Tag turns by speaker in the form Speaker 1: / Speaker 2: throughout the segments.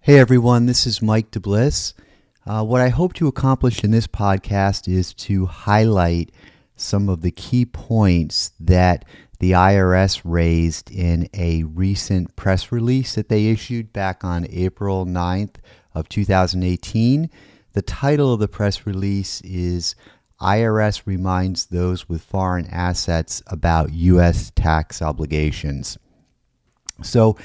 Speaker 1: Hey everyone, this is Mike DeBliss. What I hope to accomplish in this podcast is to highlight some of the key points that the IRS raised in a recent press release that they issued back on April 9th of 2018. The title of the press release is IRS Reminds Those with Foreign Assets About U.S. Tax Obligations. So,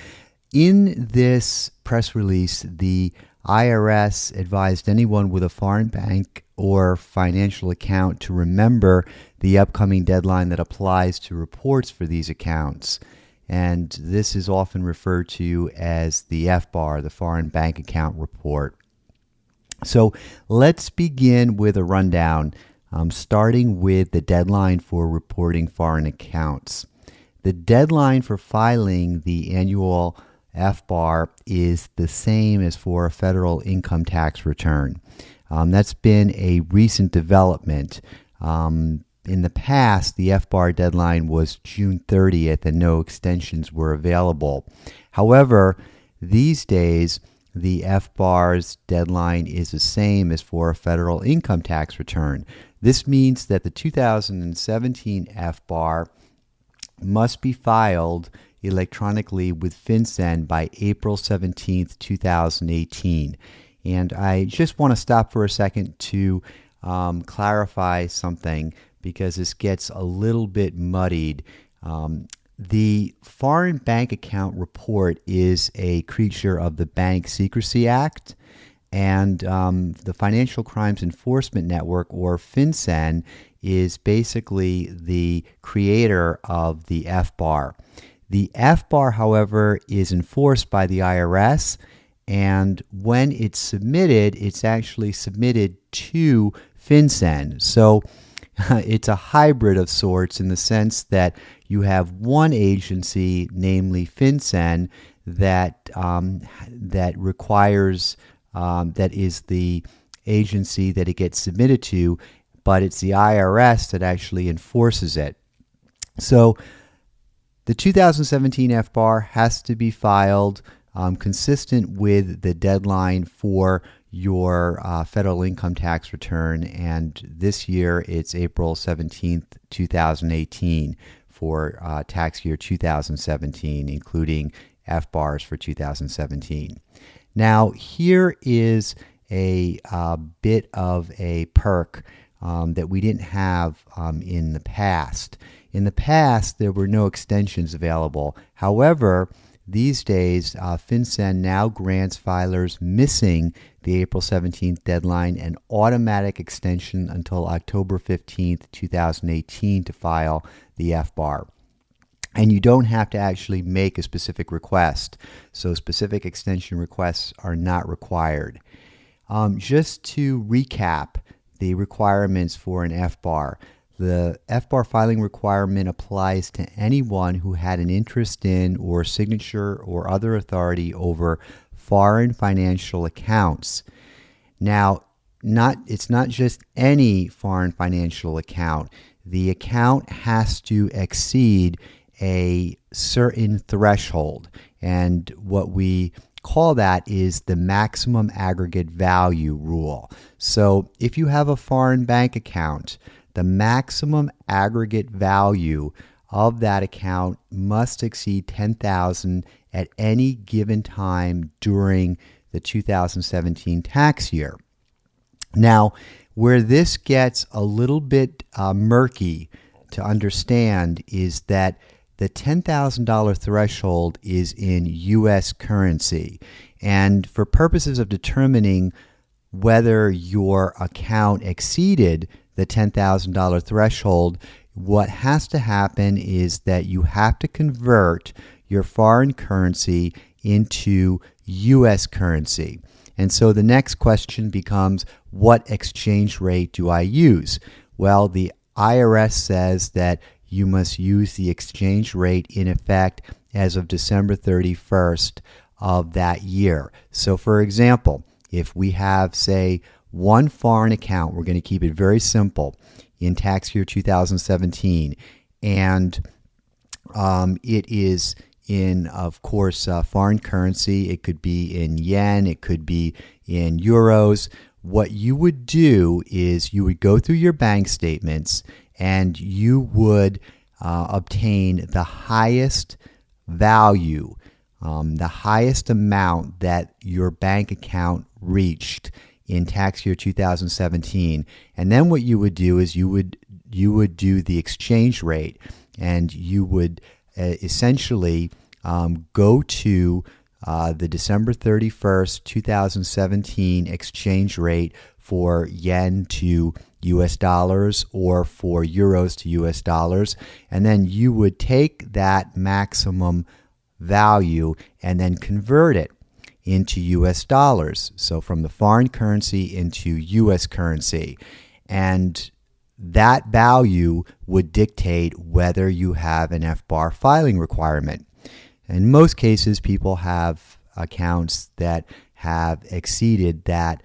Speaker 1: in this press release, the IRS advised anyone with a foreign bank or financial account to remember the upcoming deadline that applies to reports for these accounts. And this is often referred to as the FBAR, the Foreign Bank Account Report. So let's begin with a rundown, starting with the deadline for reporting foreign accounts. The deadline for filing the annual FBAR is the same as for a federal income tax return. That's been a recent development. In the past, the FBAR deadline was June 30th and no extensions were available. However, these days, the FBAR's deadline is the same as for a federal income tax return. This means that the 2017 FBAR must be filed electronically with FinCEN by April 17th, 2018. And I just want to stop for a second to clarify something because this gets a little bit muddied. The Foreign Bank Account Report is a creature of the Bank Secrecy Act, and the Financial Crimes Enforcement Network, or FinCEN, is basically the creator of the FBAR. The FBAR, however, is enforced by the IRS, and when it's submitted, it's actually submitted to FinCEN. So it's a hybrid of sorts in the sense that you have one agency, namely FinCEN, that requires, that is the agency that it gets submitted to, but it's the IRS that actually enforces it. So the 2017 FBAR has to be filed consistent with the deadline for your federal income tax return, and this year it's April 17th, 2018 for tax year 2017, including FBARs for 2017. Now, here is a bit of a perk that we didn't have in the past. In the past, there were no extensions available. However, these days, FinCEN now grants filers missing the April 17th deadline an automatic extension until October 15th, 2018 to file the FBAR. And you don't have to actually make a specific request. So specific extension requests are not required. Just to recap the requirements for an FBAR. The FBAR filing requirement applies to anyone who had an interest in or signature or other authority over foreign financial accounts. Now, it's not just any foreign financial account. The account has to exceed a certain threshold, and what we call that is the maximum aggregate value rule. So if you have a foreign bank account, the maximum aggregate value of that account must exceed $10,000 at any given time during the 2017 tax year. Now, where this gets a little bit murky to understand is that the $10,000 threshold is in U.S. currency. And for purposes of determining whether your account exceeded the $10,000 threshold, what has to happen is that you have to convert your foreign currency into U.S. currency. And so the next question becomes, what exchange rate do I use? Well, the IRS says that you must use the exchange rate in effect as of December 31st of that year. So for example, if we have, say, one foreign account, we're going to keep it very simple, in tax year 2017, and it is in, of course, foreign currency. It could be in yen, it could be in euros. What you would do is you would go through your bank statements and you would obtain the highest value, the highest amount that your bank account reached in tax year 2017. And then what you would do is you would do the exchange rate, and you would essentially go to the December 31st, 2017 exchange rate for yen to US dollars or for euros to US dollars. And then you would take that maximum value and then convert it into US dollars. So from the foreign currency into US currency. And that value would dictate whether you have an FBAR filing requirement. In most cases, people have accounts that have exceeded that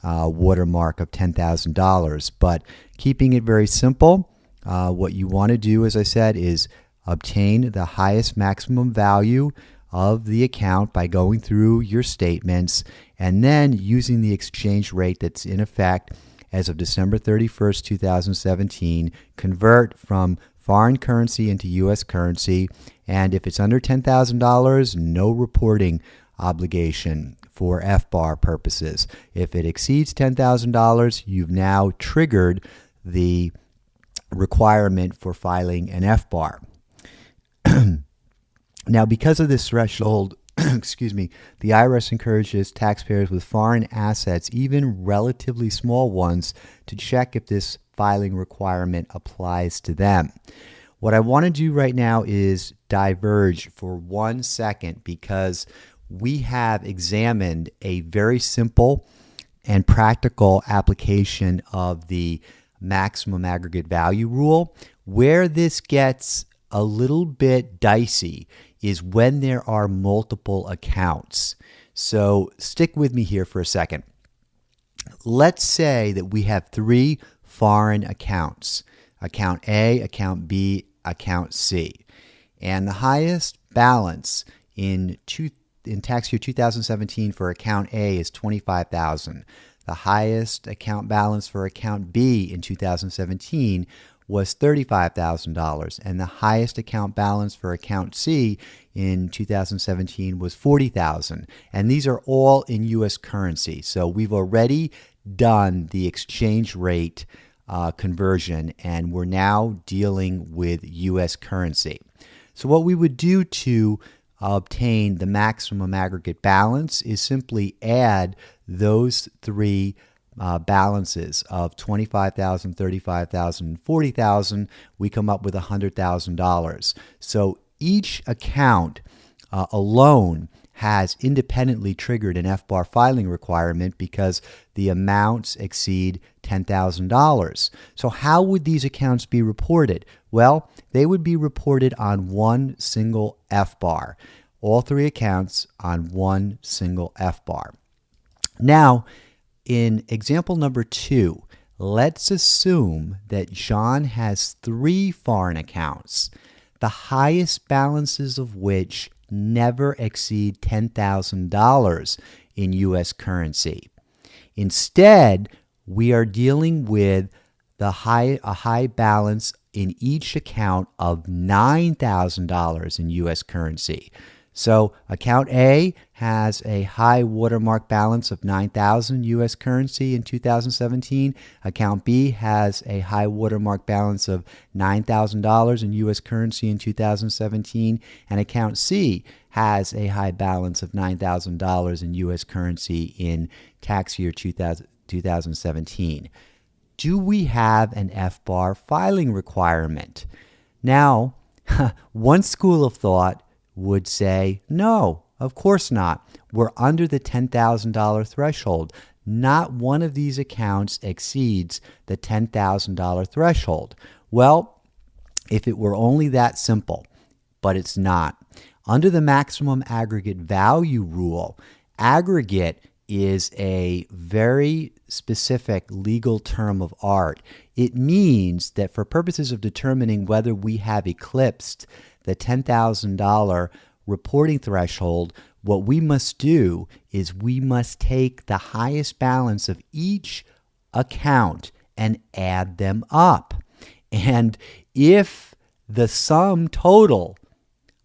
Speaker 1: watermark of $10,000. But keeping it very simple, what you want to do, as I said, is obtain the highest maximum value of the account by going through your statements and then using the exchange rate that's in effect as of December 31st, 2017, convert from foreign currency into U.S. currency, and if it's under $10,000, no reporting obligation for FBAR purposes. If it exceeds $10,000, you've now triggered the requirement for filing an FBAR. Now, because of this threshold, excuse me, the IRS encourages taxpayers with foreign assets, even relatively small ones, to check if this filing requirement applies to them. What I want to do right now is diverge for 1 second, because we have examined a very simple and practical application of the maximum aggregate value rule. Where this gets a little bit dicey is when there are multiple accounts. So stick with me here for a second. Let's say that we have 3 foreign accounts: account A, account B, account C. And the highest balance in tax year 2017 for account A is $25,000. The highest account balance for account B in 2017 was $35,000, and the highest account balance for account C in 2017 was $40,000. And these are all in U.S. currency. So we've already done the exchange rate conversion, and we're now dealing with U.S. currency. So what we would do to obtain the maximum aggregate balance is simply add those 3 balances of $25,000, $35,000, and $40,000. We come up with $100,000. So each account alone has independently triggered an FBAR filing requirement because the amounts exceed $10,000. So how would these accounts be reported? Well, they would be reported on one single FBAR. All 3 accounts on one single FBAR. Now, in example number 2, let's assume that John has 3 foreign accounts, the highest balances of which never exceed $10,000 in U.S. currency. Instead, we are dealing with a high balance in each account of $9,000 in U.S. currency. So account A has a high watermark balance of $9,000 U.S. currency in 2017. Account B has a high watermark balance of $9,000 in U.S. currency in 2017. And account C has a high balance of $9,000 in U.S. currency in tax year 2017. Do we have an FBAR filing requirement? Now, one school of thought would say, no, of course not. We're under the $10,000 threshold. Not one of these accounts exceeds the $10,000 threshold. Well, if it were only that simple, but it's not. Under the maximum aggregate value rule, aggregate is a very specific legal term of art. It means that for purposes of determining whether we have eclipsed the $10,000 reporting threshold, what we must do is we must take the highest balance of each account and add them up. And if the sum total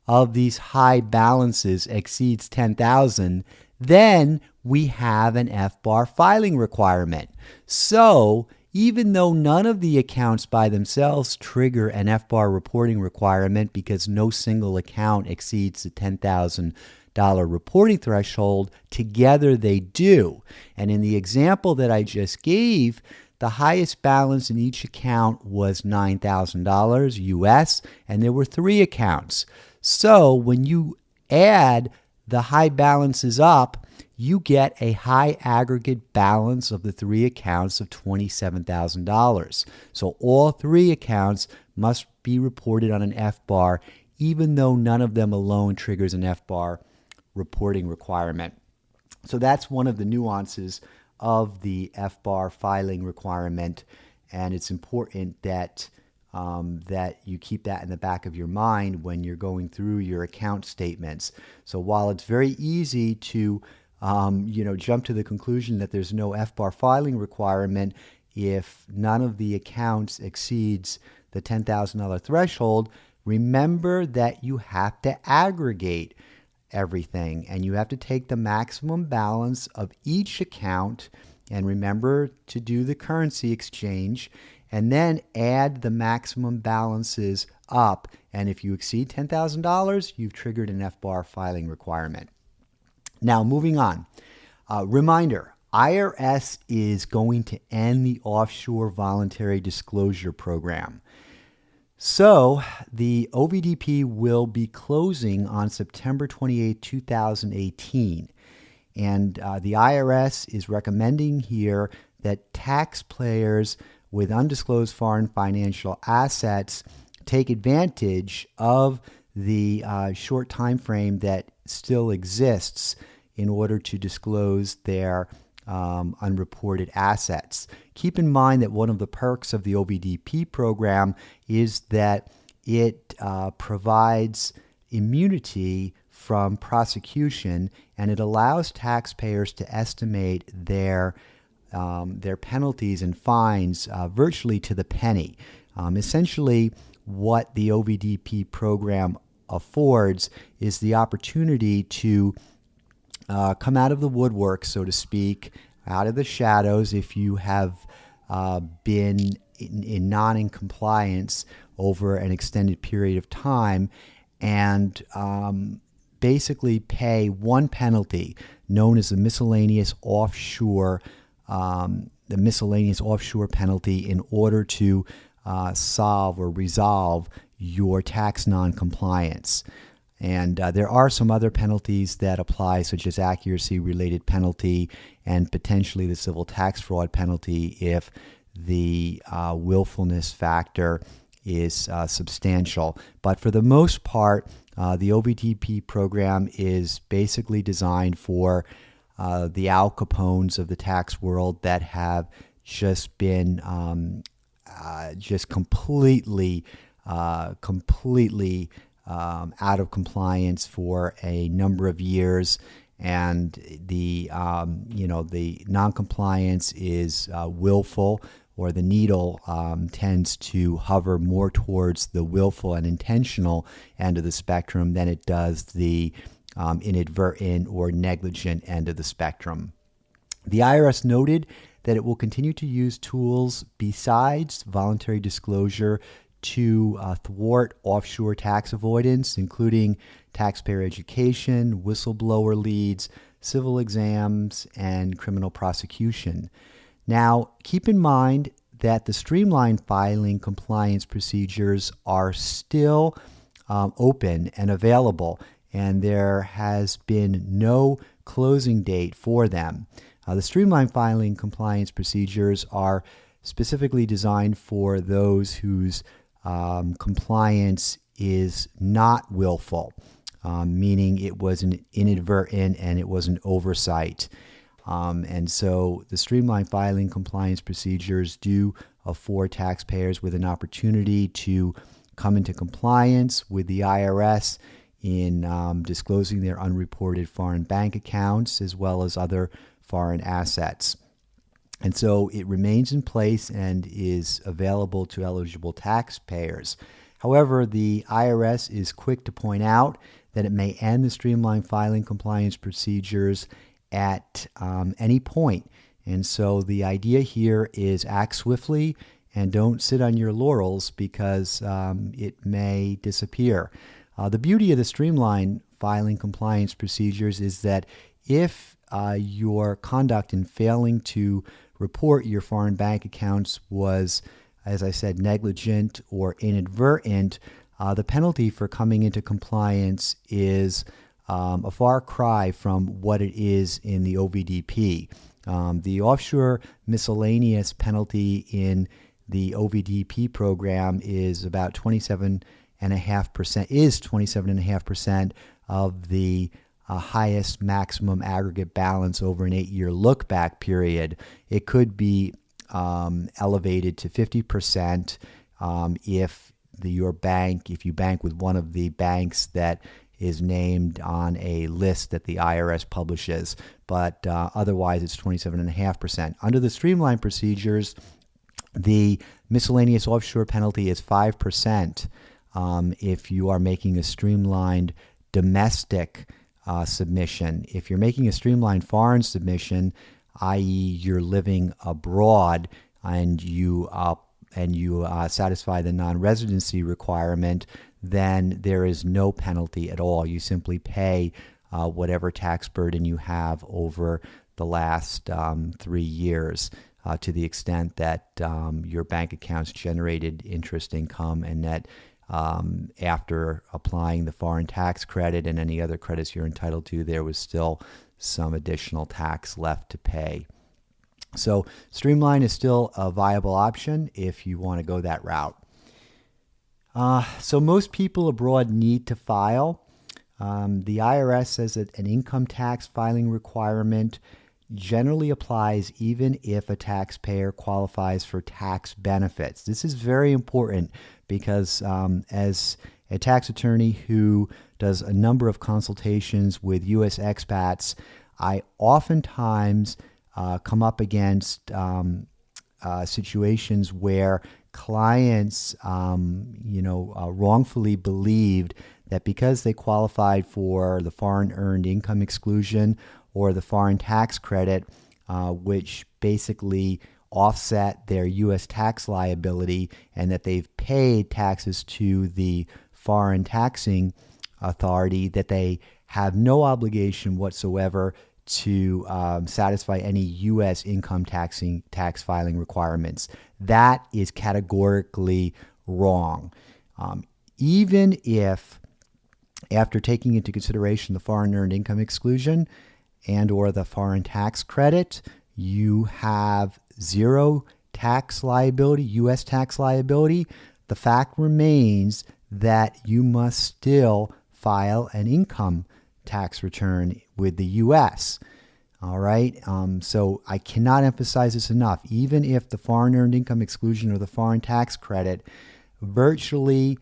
Speaker 1: of these high balances exceeds 10,000, then we have an FBAR filing requirement. So even though none of the accounts by themselves trigger an FBAR reporting requirement because no single account exceeds the $10,000 reporting threshold, together they do. And in the example that I just gave, the highest balance in each account was $9,000 US, and there were 3 accounts. So when you add the high balances up, you get a high aggregate balance of the 3 accounts of $27,000. So all 3 accounts must be reported on an FBAR, even though none of them alone triggers an FBAR reporting requirement. So that's one of the nuances of the FBAR filing requirement, and it's important that that you keep that in the back of your mind when you're going through your account statements. So while it's very easy to jump to the conclusion that there's no FBAR filing requirement if none of the accounts exceeds the $10,000 threshold, remember that you have to aggregate everything, and you have to take the maximum balance of each account, and remember to do the currency exchange, and then add the maximum balances up. And if you exceed $10,000, you've triggered an FBAR filing requirement. Now, moving on. Reminder, IRS is going to end the offshore voluntary disclosure program. So the OVDP will be closing on September 28, 2018. And the IRS is recommending here that taxpayers with undisclosed foreign financial assets take advantage of the short time frame that still exists in order to disclose their unreported assets. Keep in mind that one of the perks of the OVDP program is that it provides immunity from prosecution, and it allows taxpayers to estimate their penalties and fines virtually to the penny. Essentially, what the OVDP program affords is the opportunity to come out of the woodwork, so to speak, out of the shadows if you have been in non-compliance over an extended period of time, and basically pay one penalty known as the miscellaneous offshore penalty in order to solve or resolve your tax non-compliance. And there are some other penalties that apply, such as accuracy-related penalty and potentially the civil tax fraud penalty if the willfulness factor is substantial. But for the most part, the OVDP program is basically designed for the Al Capones of the tax world that have just been just completely out of compliance for a number of years, and the the non-compliance is willful, or the needle tends to hover more towards the willful and intentional end of the spectrum than it does the inadvertent or negligent end of the spectrum. The IRS noted that it will continue to use tools besides voluntary disclosure to thwart offshore tax avoidance, including taxpayer education, whistleblower leads, civil exams, and criminal prosecution. Now, keep in mind that the streamlined filing compliance procedures are still open and available, and there has been no closing date for them. The streamlined filing compliance procedures are specifically designed for those whose compliance is not willful, meaning it was an inadvertent and it was an oversight. And so the streamlined filing compliance procedures do afford taxpayers with an opportunity to come into compliance with the IRS in disclosing their unreported foreign bank accounts as well as other foreign assets. And so it remains in place and is available to eligible taxpayers. However, the IRS is quick to point out that it may end the streamlined filing compliance procedures at any point. And so the idea here is act swiftly and don't sit on your laurels because it may disappear. The beauty of the streamlined filing compliance procedures is that if your conduct in failing to report your foreign bank accounts was, as I said, negligent or inadvertent, the penalty for coming into compliance is a far cry from what it is in the OVDP. The offshore miscellaneous penalty in the OVDP program is about 27.5% of the highest maximum aggregate balance over an 8-year look-back period. It could be elevated to 50% if you bank with one of the banks that is named on a list that the IRS publishes, but otherwise it's 27.5%. Under the streamlined procedures, the miscellaneous offshore penalty is 5% if you are making a streamlined domestic submission. If you're making a streamlined foreign submission, i.e., you're living abroad and you satisfy the non-residency requirement, then there is no penalty at all. You simply pay whatever tax burden you have over the last 3 years to the extent that your bank accounts generated interest income and that after applying the foreign tax credit and any other credits you're entitled to, there was still some additional tax left to pay. So streamline is still a viable option if you want to go that route. So most people abroad need to file. The IRS says that an income tax filing requirement generally applies even if a taxpayer qualifies for tax benefits. This is very important because as a tax attorney who does a number of consultations with U.S. expats, I oftentimes come up against situations where clients, wrongfully believed that because they qualified for the foreign earned income exclusion or the foreign tax credit, which basically offset their U.S. tax liability, and that they've paid taxes to the foreign taxing authority, that they have no obligation whatsoever to satisfy any U.S. income tax filing requirements. That is categorically wrong. Even if, after taking into consideration the foreign earned income exclusion and or the foreign tax credit, you have zero tax liability, U.S. tax liability, the fact remains that you must still file an income tax return with the U.S. All right. So I cannot emphasize this enough. Even if the foreign earned income exclusion or the foreign tax credit virtually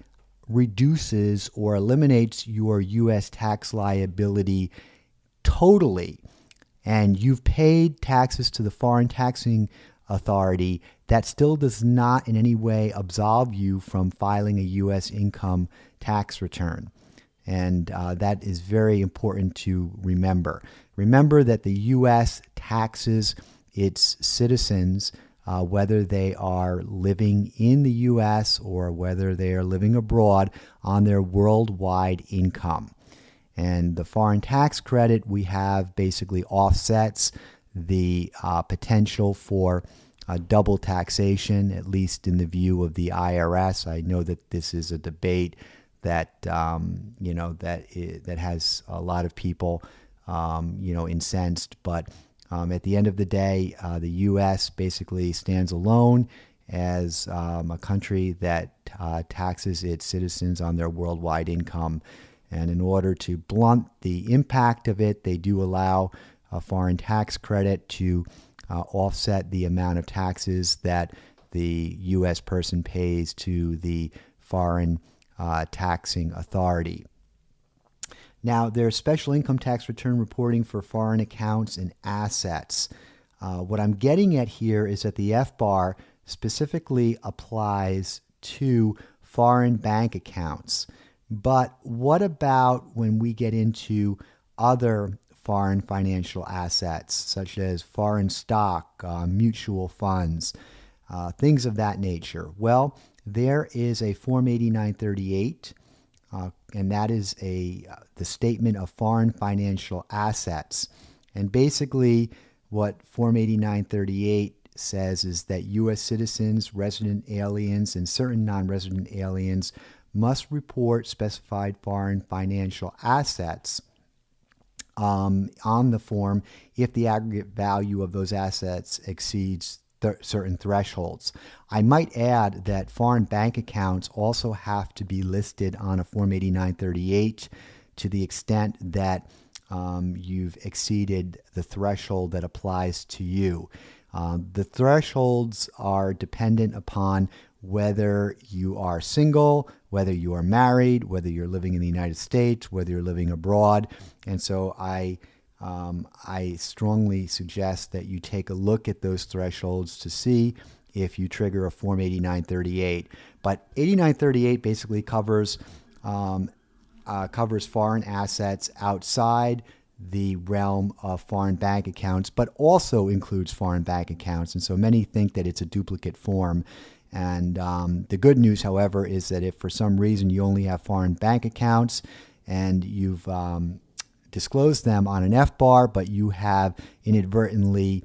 Speaker 1: reduces or eliminates your U.S. tax liability totally, and you've paid taxes to the foreign taxing authority, that still does not in any way absolve you from filing a U.S. income tax return. And that is very important to remember. Remember that the U.S. taxes its citizens, whether they are living in the U.S. or whether they are living abroad, on their worldwide income. And the foreign tax credit we have basically offsets the potential for double taxation, at least in the view of the IRS. I know that this is a debate that that has a lot of people incensed, but at the end of the day, the U.S. basically stands alone as a country that taxes its citizens on their worldwide income. And in order to blunt the impact of it, they do allow a foreign tax credit to offset the amount of taxes that the U.S. person pays to the foreign taxing authority. Now, there's special income tax return reporting for foreign accounts and assets. What I'm getting at here is that the FBAR specifically applies to foreign bank accounts. But what about when we get into other foreign financial assets, such as foreign stock, mutual funds, things of that nature? Well, there is a Form 8938, and that is the statement of foreign financial assets. And basically, what Form 8938 says is that U.S. citizens, resident aliens, and certain non-resident aliens must report specified foreign financial assets on the form if the aggregate value of those assets exceeds certain thresholds. I might add that foreign bank accounts also have to be listed on a Form 8938 to the extent that you've exceeded the threshold that applies to you. The thresholds are dependent upon whether you are single, whether you are married, whether you're living in the United States, whether you're living abroad. And so I strongly suggest that you take a look at those thresholds to see if you trigger a Form 8938. But 8938 basically covers foreign assets outside the realm of foreign bank accounts, but also includes foreign bank accounts. And so many think that it's a duplicate form. And the good news, however, is that if for some reason you only have foreign bank accounts and you've disclosed them on an FBAR, but you have inadvertently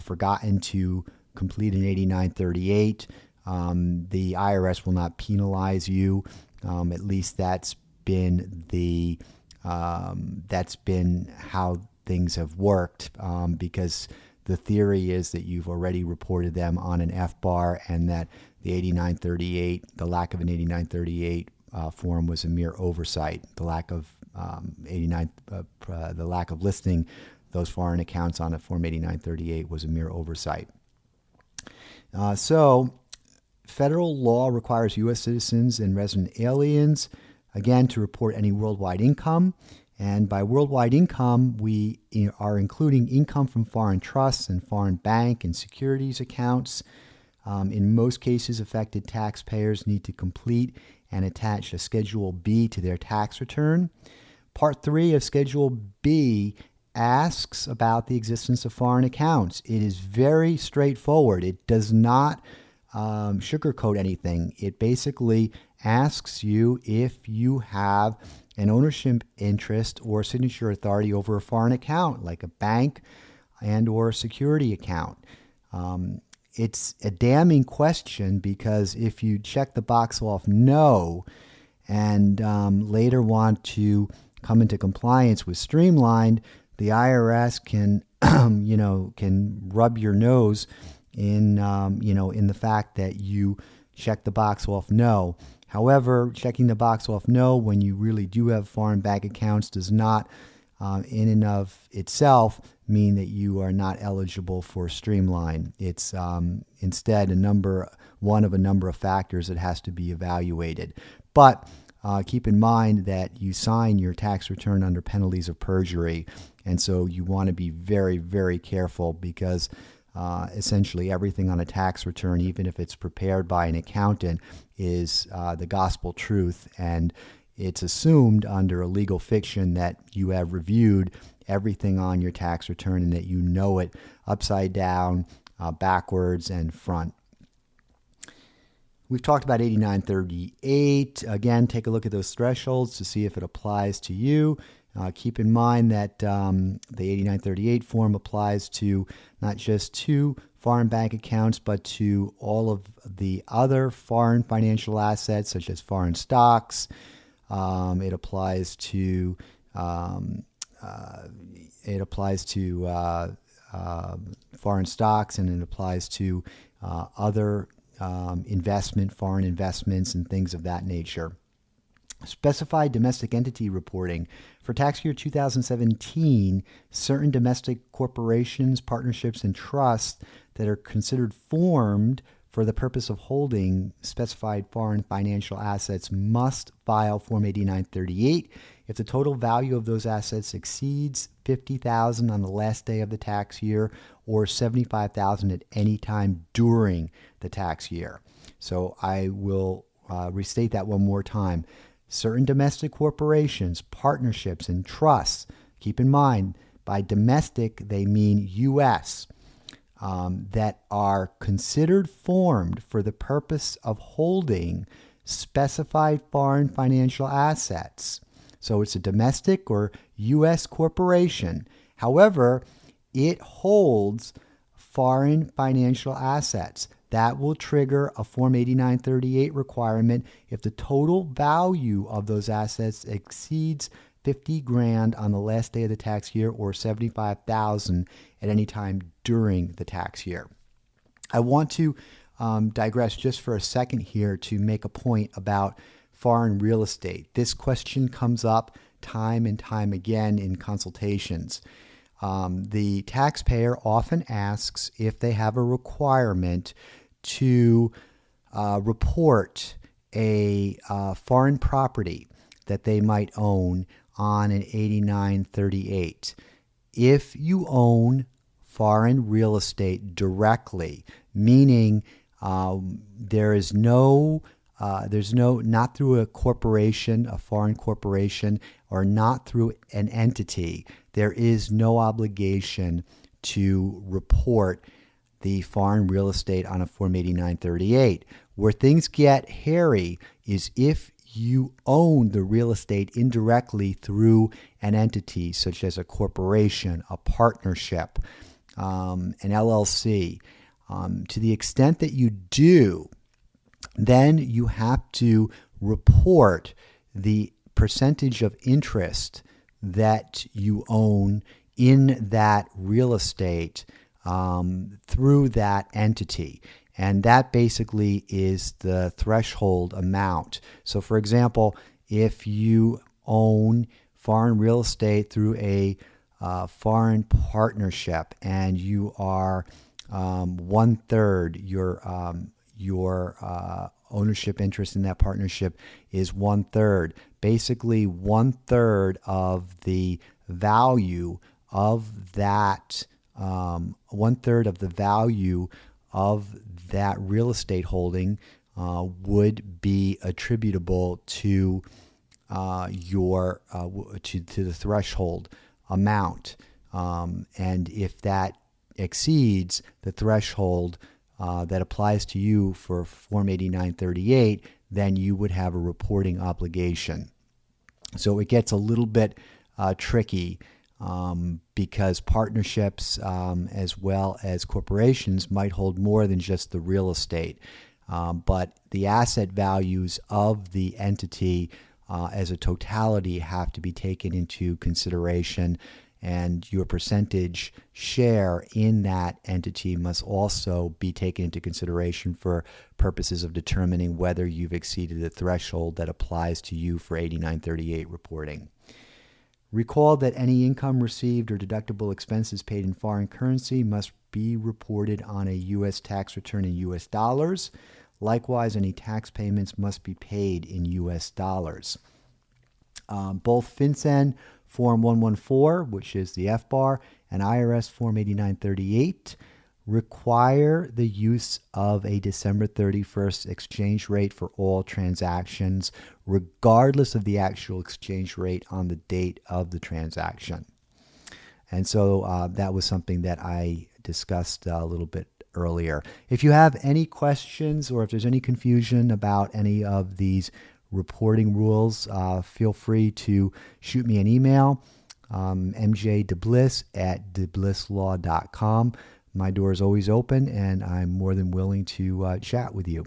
Speaker 1: forgotten to complete an 8938, the IRS will not penalize you. At least that's been how things have worked, because the theory is that you've already reported them on an FBAR and that the 8938, the lack of an 8938 form was a mere oversight. The lack of the lack of listing those foreign accounts on a Form 8938 was a mere oversight. So federal law requires U.S. citizens and resident aliens, again, to report any worldwide income. And by worldwide income, we are including income from foreign trusts and foreign bank and securities accounts. In most cases, affected taxpayers need to complete and attach a Schedule B to their tax return. Part 3 of Schedule B asks about the existence of foreign accounts. It is very straightforward. It does not sugarcoat anything. It basically asks you if you have an ownership interest or signature authority over a foreign account, like a bank and or a security account. It's a damning question, because if you check the box off no and later want to come into compliance with Streamlined, the IRS can can rub your nose in the fact that you check the box off no. However, checking the box off no when you really do have foreign bank accounts does not in and of itself mean that you are not eligible for Streamline. It's instead one of a number of factors that has to be evaluated. But keep in mind that you sign your tax return under penalties of perjury, and so you want to be very, very careful, because essentially everything on a tax return, even if it's prepared by an accountant, is the gospel truth, and it's assumed under a legal fiction that you have reviewed everything on your tax return and that you know it upside down, backwards, and front. We've talked about 8938. Again, take a look at those thresholds to see if it applies to you. Keep in mind that the 8938 form applies to not just to foreign bank accounts, but to all of the other foreign financial assets, such as foreign stocks. It applies to foreign stocks, and it applies to other foreign investments, and things of that nature. Specified domestic entity reporting. For tax year 2017, certain domestic corporations, partnerships, and trusts that are considered formed for the purpose of holding specified foreign financial assets must file Form 8938 if the total value of those assets exceeds $50,000 on the last day of the tax year or $75,000 at any time during the tax year. So I will restate that one more time. Certain domestic corporations, partnerships, and trusts, keep in mind, by domestic, they mean U.S., that are considered formed for the purpose of holding specified foreign financial assets. So it's a domestic or U.S. corporation. However, it holds foreign financial assets. That will trigger a Form 8938 requirement if the total value of those assets exceeds 50 grand on the last day of the tax year or 75,000 at any time during the tax year. I want to digress just for a second here to make a point about foreign real estate. This question comes up time and time again in consultations. The taxpayer often asks if they have a requirement to report a foreign property that they might own on an 8938. If you own foreign real estate directly, meaning there's not through a corporation, a foreign corporation, or not through an entity, there is no obligation to report the foreign real estate on a Form 8938. Where things get hairy is if you own the real estate indirectly through an entity such as a corporation, a partnership, an LLC. To the extent that you do, then you have to report the percentage of interest that you own in that real estate through that entity. And that basically is the threshold amount. So for example, if you own foreign real estate through a foreign partnership and you are 1/3, your ownership interest in that partnership is 1/3. Basically 1/3 of the value of that 1/3 of the value of that real estate holding would be attributable to to the threshold amount, and if that exceeds the threshold that applies to you for Form 8938, then you would have a reporting obligation. So it gets a little bit tricky because partnerships as well as corporations might hold more than just the real estate. But the asset values of the entity as a totality have to be taken into consideration, and your percentage share in that entity must also be taken into consideration for purposes of determining whether you've exceeded the threshold that applies to you for 8938 reporting. Recall that any income received or deductible expenses paid in foreign currency must be reported on a U.S. tax return in U.S. dollars. Likewise, any tax payments must be paid in U.S. dollars. Both FinCEN Form 114, which is the FBAR, and IRS Form 8938 require the use of a December 31st exchange rate for all transactions, regardless of the actual exchange rate on the date of the transaction. And so that was something that I discussed a little bit earlier. If you have any questions or if there's any confusion about any of these reporting rules, feel free to shoot me an email, mjdeblis@deblisslaw.com. My door is always open, and I'm more than willing to chat with you.